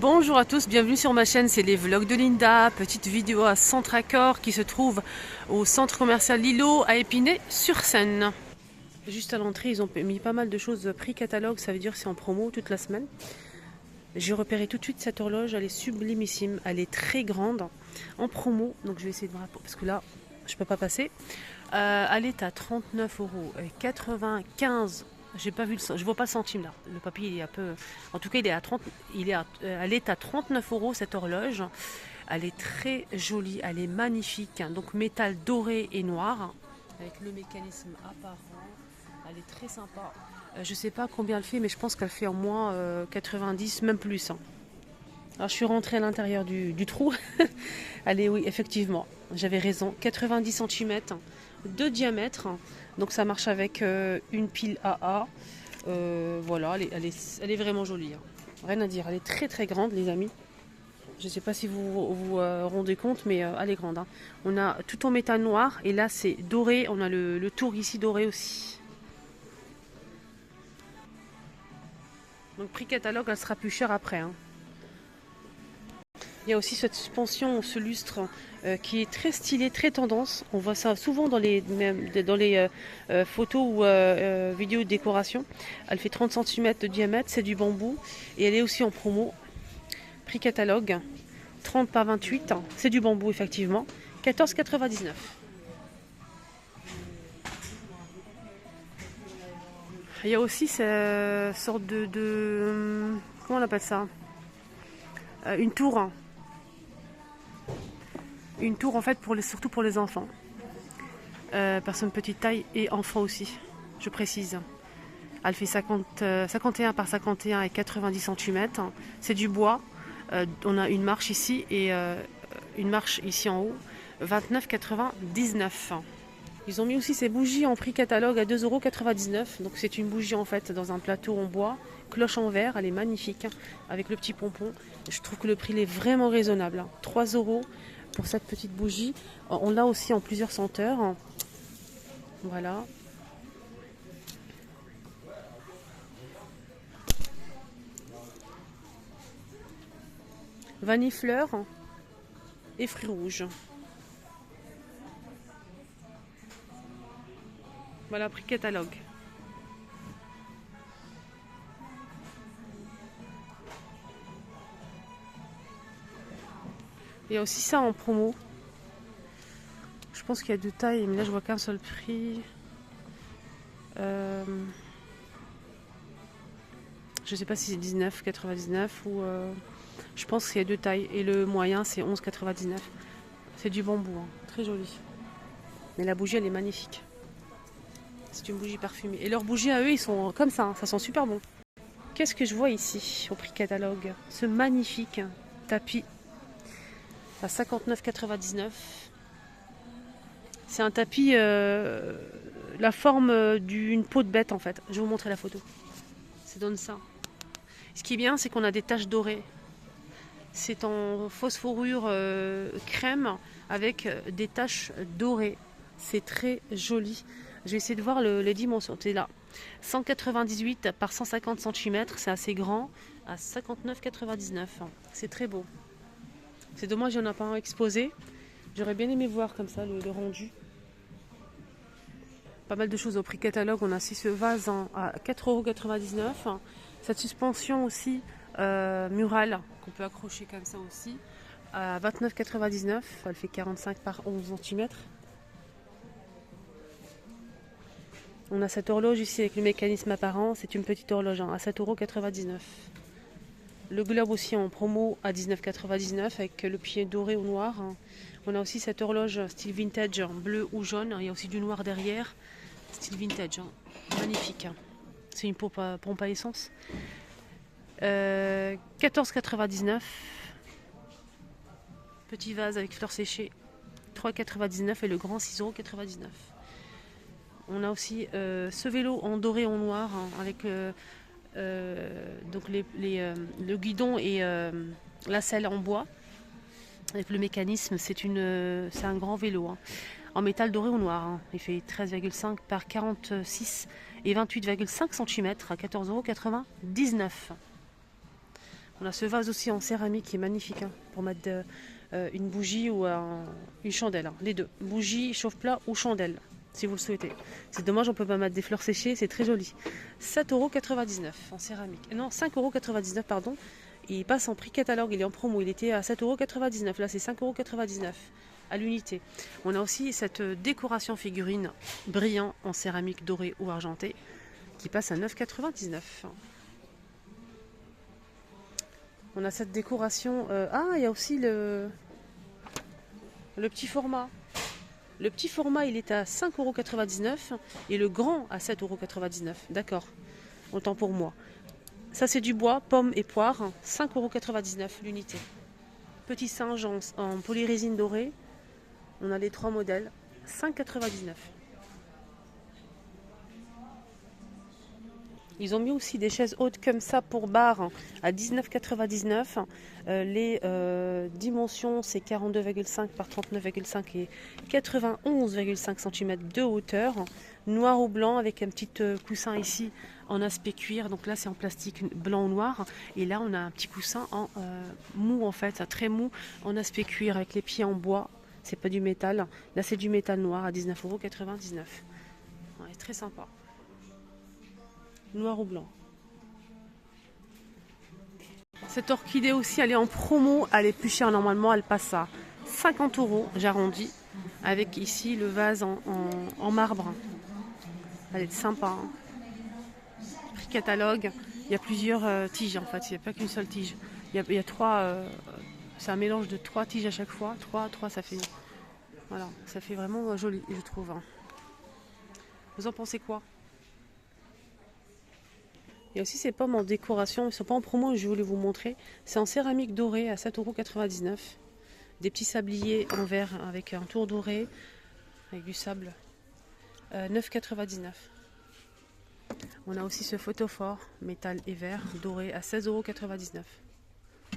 Bonjour à tous, bienvenue sur ma chaîne, c'est les vlogs de Linda, petite vidéo à Centracor qui se trouve au centre commercial Lilo à Épinay-sur-Seine. Juste à l'entrée, ils ont mis pas mal de choses prix catalogue, ça veut dire c'est en promo toute la semaine. J'ai repéré tout de suite cette horloge, elle est sublimissime, elle est très grande, en promo, donc je vais essayer de voir, parce que là, je peux pas passer. Elle est à 39,95 €. J'ai pas vu je vois pas le centime là. Le papier il est un peu. En tout cas, il est à 30, elle est à 39 € cette horloge. Elle est très jolie, elle est magnifique. Donc métal doré et noir avec le mécanisme apparent. Elle est très sympa. Je sais pas combien elle fait, mais je pense qu'elle fait en moins 90, même plus. Alors je suis rentrée à l'intérieur du trou. Allez, oui, effectivement, j'avais raison. 90 cm de diamètre. Donc ça marche avec une pile AA. Voilà, elle est vraiment jolie. Rien à dire. Elle est très très grande, les amis. Je ne sais pas si vous vous rendez compte, mais elle est grande. On a tout en métal noir. Et là, c'est doré. On a le tour ici doré aussi. Donc prix catalogue, elle sera plus chère après. Il y a aussi cette suspension, ce lustre qui est très stylé, très tendance. On voit ça souvent dans les photos ou vidéos de décoration. Elle fait 30 cm de diamètre, c'est du bambou. Et elle est aussi en promo. Prix catalogue, 30 par 28. C'est du bambou effectivement. 14,99 €. Il y a aussi cette sorte comment on appelle ça, une tour. Une tour en fait surtout pour les enfants. Personnes petite taille et enfants aussi, je précise. Elle fait 51 par 51 et 90 cm. C'est du bois. On a une marche ici et une marche ici en haut. 29,99 €. Ils ont mis aussi ces bougies en prix catalogue à 2,99 €. Donc c'est une bougie en fait dans un plateau en bois. Cloche en verre, elle est magnifique avec le petit pompon. Je trouve que le prix est vraiment raisonnable. 3 € pour cette petite bougie. On l'a aussi en plusieurs senteurs. Voilà. Vanille fleur et fruits rouges. Voilà, prix catalogue. Il y a aussi ça en promo. Je pense qu'il y a deux tailles, mais là je vois qu'un seul prix. Je sais pas si c'est 19,99 ou. Je pense qu'il y a deux tailles. Et le moyen c'est 11,99. C'est du bambou, très joli. Mais la bougie elle est magnifique. C'est une bougie parfumée. Et leurs bougies à eux ils sont comme ça sent super bon. Qu'est-ce que je vois ici au prix catalogue? Ce magnifique tapis à 59,99. C'est un tapis, la forme d'une peau de bête en fait. Je vais vous montrer la photo. Ça donne ça. Ce qui est bien, c'est qu'on a des taches dorées. C'est en phosphorure crème avec des taches dorées. C'est très joli. Je vais essayer de voir les dimensions. C'est là. 198 par 150 cm, c'est assez grand. À 59,99. C'est très beau. C'est dommage, il n'y en a pas un exposé. J'aurais bien aimé voir comme ça le rendu. Pas mal de choses au prix catalogue. On a aussi ce vase à 4,99 €. Cette suspension aussi murale qu'on peut accrocher comme ça aussi à 29,99 €. Elle fait 45 par 11 cm. On a cette horloge ici avec le mécanisme apparent. C'est une petite horloge à 7,99 €. Le globe aussi en promo à 19,99 € avec le pied doré ou noir. On a aussi cette horloge style vintage bleu ou jaune. Il y a aussi du noir derrière. Style vintage. Magnifique. C'est une pompe à essence. 14,99 €. Petit vase avec fleurs séchées. 3,99 € et le grand 6,99 €. On a aussi ce vélo en doré en noir avec donc le guidon et la selle en bois. Avec le mécanisme, c'est un grand vélo en métal doré ou noir. Il fait 13,5 par 46 et 28,5 cm à 14,99 €. On a ce vase aussi en céramique qui est magnifique hein, pour mettre une bougie ou une chandelle. Hein, les deux, bougie, chauffe-plat ou chandelle, si vous le souhaitez. C'est dommage, on peut pas mettre des fleurs séchées, c'est très joli. 7,99 € en céramique. Non, 5,99 € pardon. Il passe en prix catalogue, il est en promo. Il était à 7,99 €. Là, c'est 5,99 € à l'unité. On a aussi cette décoration figurine brillant en céramique dorée ou argentée qui passe à 9,99 €. On a cette décoration. Il y a aussi le petit format. Le petit format, il est à 5,99 € et le grand à 7,99 €. D'accord, autant pour moi. Ça, c'est du bois, pommes et poires, 5,99 € l'unité. Petit singe en polyrésine dorée. On a les 3 modèles, 5,99 €. Ils ont mis aussi des chaises hautes comme ça pour bar à 19,99 €. Les dimensions, c'est 42,5 par 39,5 et 91,5 cm de hauteur. Noir ou blanc avec un petit coussin ici en aspect cuir. Donc là, c'est en plastique blanc ou noir. Et là, on a un petit coussin en mou en fait, très mou, en aspect cuir avec les pieds en bois. C'est pas du métal. Là, c'est du métal noir à 19,99 €. Ouais, très sympa. Noir ou blanc. Cette orchidée aussi, elle est en promo, elle est plus chère normalement, elle passe à 50 €, j'arrondis, avec ici le vase en marbre. Elle est sympa. Hein. Prix catalogue, il y a plusieurs tiges en fait, il n'y a pas qu'une seule tige. Il y a 3, c'est un mélange de 3 tiges à chaque fois. 3 ça fait, voilà, ça fait vraiment joli, je trouve. Hein. Vous en pensez quoi? Il y a aussi ces pommes en décoration, ils ne sont pas en promo, je voulais vous montrer. C'est en céramique dorée à 7,99 €. Des petits sabliers en verre avec un tour doré, avec du sable, 9,99 €. On a aussi ce photophore, métal et verre, doré à 16,99 €.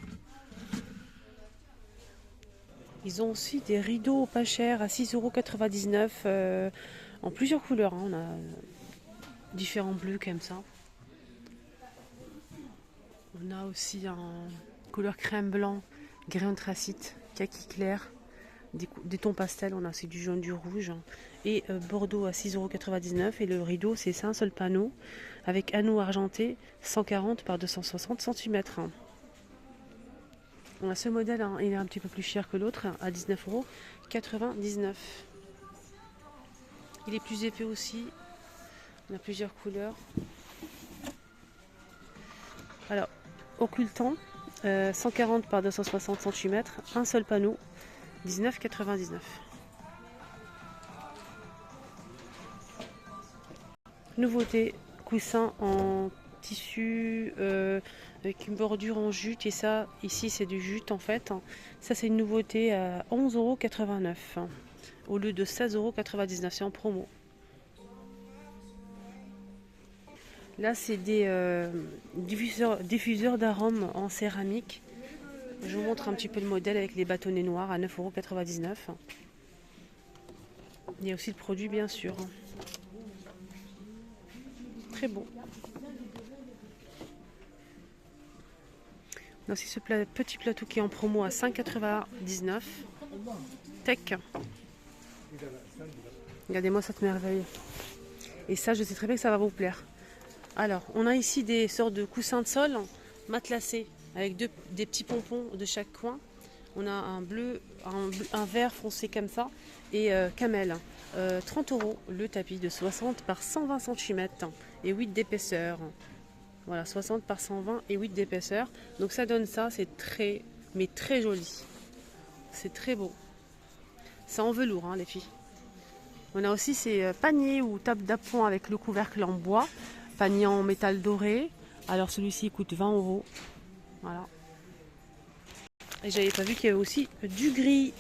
Ils ont aussi des rideaux pas chers à 6,99 € en plusieurs couleurs. Hein. On a différents bleus comme ça. On a aussi en couleur crème blanc, gris anthracite, kaki clair, des tons pastels, on a aussi du jaune, du rouge et bordeaux à 6,99 € et le rideau c'est un seul panneau avec anneau argenté 140 par 260 cm. On a ce modèle, hein, il est un petit peu plus cher que l'autre à 19,99 €. Il est plus épais aussi, on a plusieurs couleurs. Alors, occultant, 140 par 260 cm, un seul panneau, 19,99 €. Nouveauté, coussin en tissu avec une bordure en jute et ça, ici c'est du jute en fait. Ça c'est une nouveauté à 11,89 € au lieu de 16,99 €, c'est en promo. Là, c'est des diffuseurs d'arômes en céramique. Je vous montre un petit peu le modèle avec les bâtonnets noirs à 9,99 €. Il y a aussi le produit, bien sûr. Très beau. On a aussi ce petit plateau qui est en promo à 5,99 €. Tech. Regardez-moi cette merveille. Et ça, je sais très bien que ça va vous plaire. Alors, on a ici des sortes de coussins de sol matelassés avec des petits pompons de chaque coin. On a un bleu, un vert foncé comme ça et camel. 30 € le tapis de 60 par 120 cm et 8 d'épaisseur. Voilà, 60 par 120 et 8 d'épaisseur. Donc ça donne ça, c'est très, mais très joli. C'est très beau. C'est en velours, hein, les filles. On a aussi ces paniers ou tables d'appoint avec le couvercle en bois. Panier en métal doré. Alors celui-ci coûte 20 €. Voilà. Et j'avais pas vu qu'il y avait aussi du gris.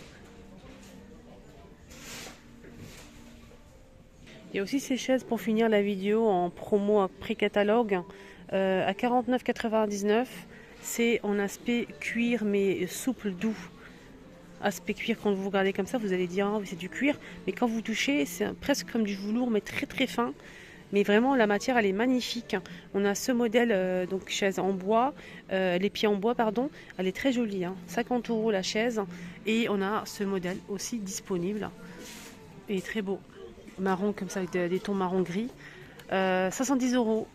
Il y a aussi ces chaises pour finir la vidéo en promo à prix catalogue à 49,99 €. C'est en aspect cuir mais souple, doux. Aspect cuir, quand vous regardez comme ça, vous allez dire ah, c'est du cuir. Mais quand vous touchez, c'est presque comme du velours mais très très fin. Mais vraiment, la matière, elle est magnifique. On a ce modèle, donc chaise en bois, les pieds en bois, pardon. Elle est très jolie, hein. 50 € la chaise. Et on a ce modèle aussi disponible. Et très beau. Marron comme ça, avec des tons marron gris. 70 €.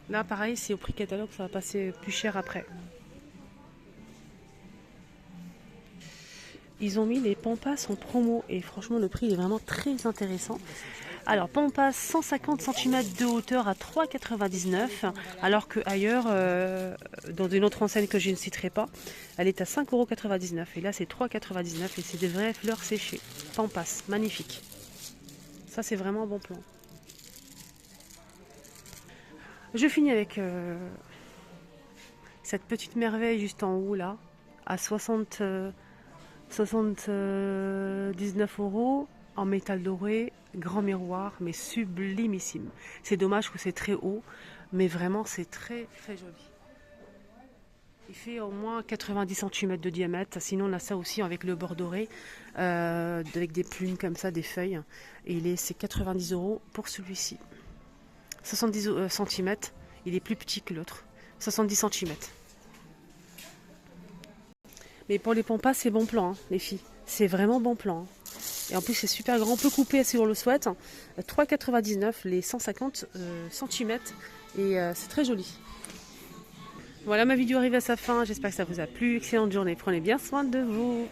Là, pareil, c'est au prix catalogue, ça va passer plus cher après. Ils ont mis les Pampas en promo et franchement, le prix est vraiment très intéressant. Alors, Pampas 150 cm de hauteur à 3,99 €, alors que ailleurs, dans une autre enseigne que je ne citerai pas, elle est à 5,99 € et là c'est 3,99 € et c'est des vraies fleurs séchées. Pampas, magnifique. Ça c'est vraiment un bon plan. Je finis avec cette petite merveille juste en haut là, à 79 € en métal doré, grand miroir, mais sublimissime. C'est dommage que c'est très haut, mais vraiment c'est très très joli. Il fait au moins 90 cm de diamètre. Sinon, on a ça aussi avec le bord doré, avec des plumes comme ça, des feuilles. Et c'est 90 € pour celui-ci. 70 cm, il est plus petit que l'autre. 70 cm. Mais pour les pampas, c'est bon plan, hein, les filles. C'est vraiment bon plan. Hein. Et en plus, c'est super grand. On peut couper si on le souhaite. 3,99 € les 150 cm. Et c'est très joli. Voilà, ma vidéo arrive à sa fin. J'espère que ça vous a plu. Excellente journée. Prenez bien soin de vous.